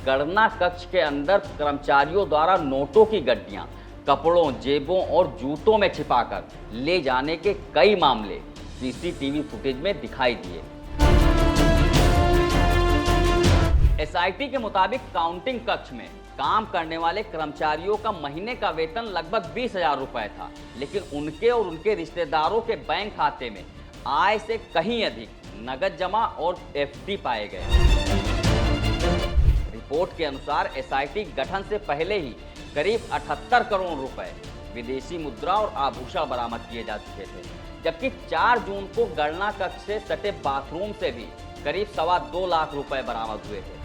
गणना कक्ष के अंदर कर्मचारियों द्वारा नोटों की गड्डियां कपड़ों, जेबों और जूतों में छिपाकर ले जाने के कई मामले सीसीटीवी फुटेज में दिखाई दिए। एसआईटी के मुताबिक काउंटिंग कक्ष में काम करने वाले कर्मचारियों का महीने का वेतन लगभग 20,000 रुपए था, लेकिन उनके और उनके रिश्तेदारों के बैंक खाते में आय से कहीं अधिक नगद जमा और एफडी पाए गए। रिपोर्ट के अनुसार एसआईटी गठन से पहले ही करीब 78 करोड़ रुपए विदेशी मुद्रा और आभूषण बरामद किए जा चुके थे, जबकि 4 जून को गणना कक्ष से सटे बाथरूम से भी करीब 2.25 लाख रुपए बरामद हुए थे।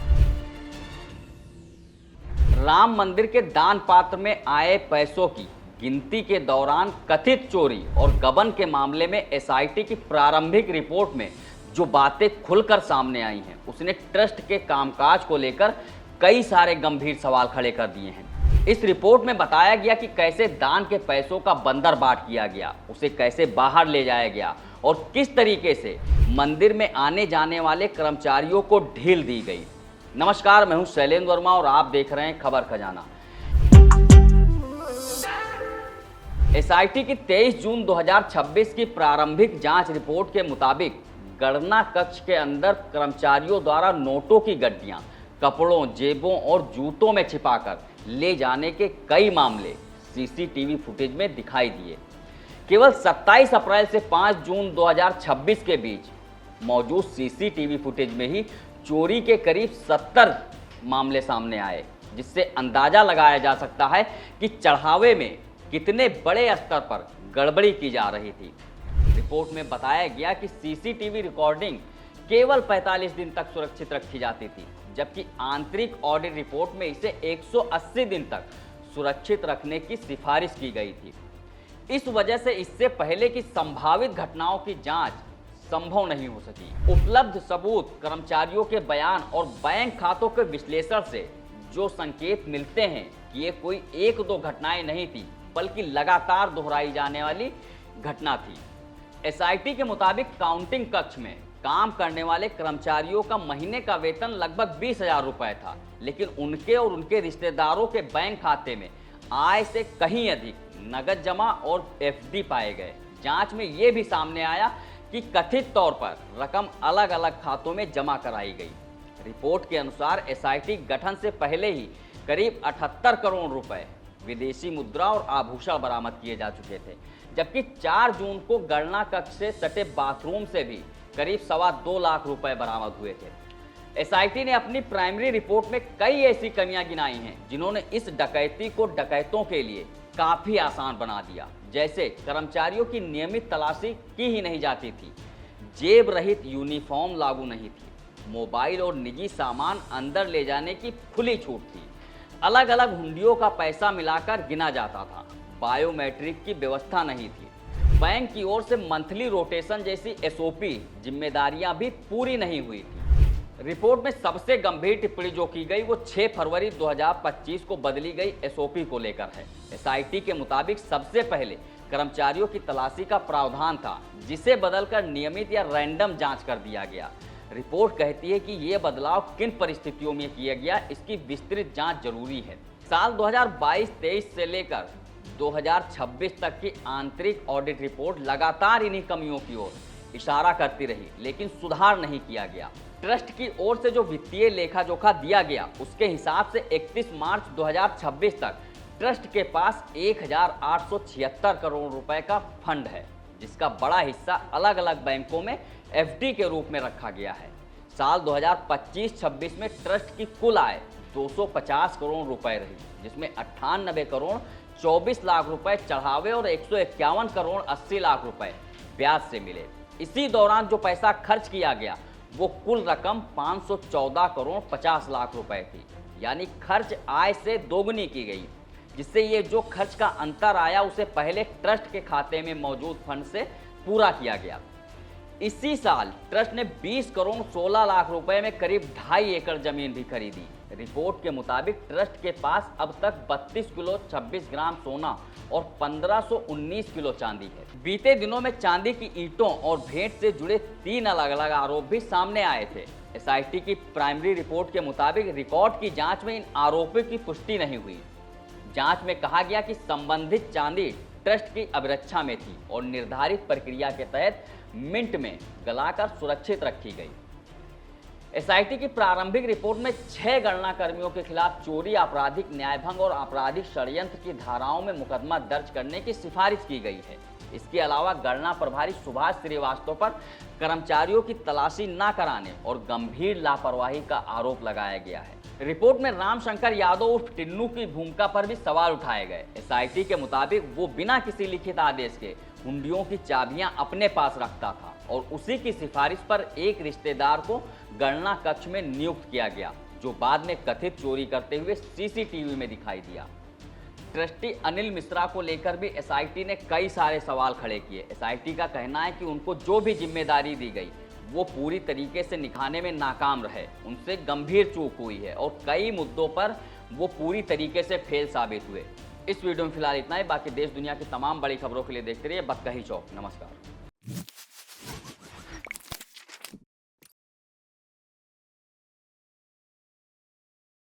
राम मंदिर के दान पात्र में आए पैसों की गिनती के दौरान कथित चोरी और गबन के मामले में एसआईटी की प्रारंभिक रिपोर्ट में जो बातें खुलकर सामने आई हैं, उसने ट्रस्ट के कामकाज को लेकर कई सारे गंभीर सवाल खड़े कर दिए हैं। इस रिपोर्ट में बताया गया कि कैसे दान के पैसों का बंदरबाट किया गया, उसे कैसे बाहर ले जाया गया और किस तरीके से मंदिर में आने जाने वाले कर्मचारियों को ढील दी गई। नमस्कार, मैं हूं शैलेंद्र वर्मा और आप देख रहे हैं खबर खजाना। एसआईटी की 23 जून 2026 की प्रारंभिक जांच रिपोर्ट के मुताबिक गणना कक्ष के अंदर कर्मचारियों द्वारा नोटों की गड्डियां कपड़ों, जेबों और जूतों में छिपाकर ले जाने के कई मामले सीसीटीवी फुटेज में दिखाई दिए। केवल 27 अप्रैल से 5 जून 2026 के बीच मौजूद सीसीटीवी फुटेज में ही चोरी के करीब 70 मामले सामने आए, जिससे अंदाजा लगाया जा सकता है कि चढ़ावे में कितने बड़े स्तर पर गड़बड़ी की जा रही थी। रिपोर्ट में बताया गया कि सीसीटीवी रिकॉर्डिंग केवल 45 दिन तक सुरक्षित रखी जाती थी, जबकि आंतरिक ऑडिट रिपोर्ट में इसे 180 दिन तक सुरक्षित रखने की सिफारिश की गई थी। इस वजह से इससे पहले की संभावित घटनाओं की जांच संभव नहीं हो सकी। उपलब्ध सबूत, कर्मचारियों के बयान और बैंक खातों के विश्लेषण से जो संकेत मिलते हैं कि ये कोई 1-2 घटनाएं नहीं थी, बल्कि लगातार दोहराई जाने वाली घटना थी। एसआईटी के मुताबिक काउंटिंग कक्ष में काम करने वाले कर्मचारियों का महीने का वेतन लगभग 20,000 रुपए था, लेकिन उनके और उनके रिश्तेदारों के बैंक खाते में आय से कहीं अधिक नगद जमा और एफडी पाए गए। जांच में ये भी सामने आया कि कथित तौर पर रकम अलग अलग खातों में जमा कराई गई। रिपोर्ट के अनुसार एसआईटी गठन से पहले ही करीब 78 करोड़ रुपए विदेशी मुद्रा और आभूषण बरामद किए जा चुके थे, जबकि 4 जून को गणना कक्ष से सटे बाथरूम से भी करीब 2.25 लाख रुपए बरामद हुए थे। एसआईटी ने अपनी प्राइमरी रिपोर्ट में कई ऐसी कमियां गिनाई हैं जिन्होंने इस डकैती को डकैतों के लिए काफी आसान बना दिया। जैसे कर्मचारियों की नियमित तलाशी की ही नहीं जाती थी, जेब रहित यूनिफॉर्म लागू नहीं थी, मोबाइल और निजी सामान अंदर ले जाने की खुली छूट थी, अलग अलग हुंडियों का पैसा मिलाकर गिना जाता था, बायोमेट्रिक की व्यवस्था नहीं थी, बैंक की ओर से मंथली रोटेशन जैसी एसओपी जिम्मेदारियां भी पूरी नहीं हुई थी। रिपोर्ट में सबसे गंभीर टिप्पणी जो की गई वो 6 फरवरी 2025 को बदली गई एसओपी को लेकर है। एसआईटी के मुताबिक सबसे पहले कर्मचारियों की तलाशी का प्रावधान था, जिसे बदलकर नियमित या रैंडम जांच कर दिया गया। रिपोर्ट कहती है कि ये बदलाव किन परिस्थितियों में किया गया, इसकी विस्तृत जांच जरूरी है। साल 2022-23 से लेकर 2026 तक की आंतरिक ऑडिट रिपोर्ट लगातार इन्हीं कमियों की ओर इशारा करती रही, लेकिन सुधार नहीं किया गया। ट्रस्ट की ओर से जो वित्तीय लेखा जोखा दिया गया, उसके हिसाब से 31 मार्च 2026 तक ट्रस्ट के पास 1,876 करोड़ रुपए का फंड है, जिसका बड़ा हिस्सा अलग अलग बैंकों में एफडी के रूप में रखा गया है। साल 2025-26 में ट्रस्ट की कुल आय 250 करोड़ रुपए रही, जिसमें 98 करोड़ 24 लाख रुपए चढ़ावे और 151 करोड़ 80 लाख रुपए ब्याज से मिले। इसी दौरान जो पैसा खर्च किया गया वो कुल रकम 514 करोड़ 50 लाख रुपए थी, यानी खर्च आय से दोगुनी की गई, जिससे ये जो खर्च का अंतर आया उसे पहले ट्रस्ट के खाते में मौजूद फंड से पूरा किया गया। इसी साल ट्रस्ट ने 20 करोड़ 16 लाख रुपए में करीब 2.5 एकड़ जमीन भी खरीदी। रिपोर्ट के मुताबिक ट्रस्ट के पास अब तक 32 किलो 26 ग्राम सोना और 1519 किलो चांदी है। बीते दिनों में चांदी की ईंटों और भेंट से जुड़े 3 अलग अलग आरोप भी सामने आए थे। एसआईटी की प्राइमरी रिपोर्ट के मुताबिक रिकॉर्ड की जांच में इन आरोपों की पुष्टि नहीं हुई। जांच में कहा गया कि संबंधित चांदी ट्रस्ट की अभिरक्षा में थी और निर्धारित प्रक्रिया के तहत मिंट में गलाकर सुरक्षित रखी गई। एसआईटी की प्रारंभिक रिपोर्ट में 6 गणना कर्मियों के खिलाफ चोरी, आपराधिक न्यायभंग और आपराधिक षड्यंत्र की धाराओं में मुकदमा दर्ज करने की सिफारिश की गई है। इसके अलावा गणना प्रभारी सुभाष श्रीवास्तव पर कर्मचारियों की तलाशी न कराने और गंभीर लापरवाही का आरोप लगाया गया है। रिपोर्ट में रामशंकर यादव उर्फ टिन्नू की भूमिका पर भी सवाल उठाए गए। एसआईटी के मुताबिक वो बिना किसी लिखित आदेश के हुंडियों की चाबियां अपने पास रखता था और उसी की सिफारिश पर एक रिश्तेदार को गणना कक्ष में नियुक्त किया गया, जो बाद में कथित चोरी करते हुए सीसीटीवी में दिखाई दिया। ट्रस्टी अनिल मिश्रा को लेकर भी एसआईटी ने कई सारे सवाल खड़े किए। एसआईटी का कहना है कि उनको जो भी जिम्मेदारी दी गई वो पूरी तरीके से निभाने में नाकाम रहे, उनसे गंभीर चूक हुई है और कई मुद्दों पर वो पूरी तरीके से फेल साबित हुए। इस वीडियो में फिलहाल इतना ही। बाकी देश दुनिया की तमाम बड़ी खबरों के लिए देखते रहिए बतकही चौक। नमस्कार।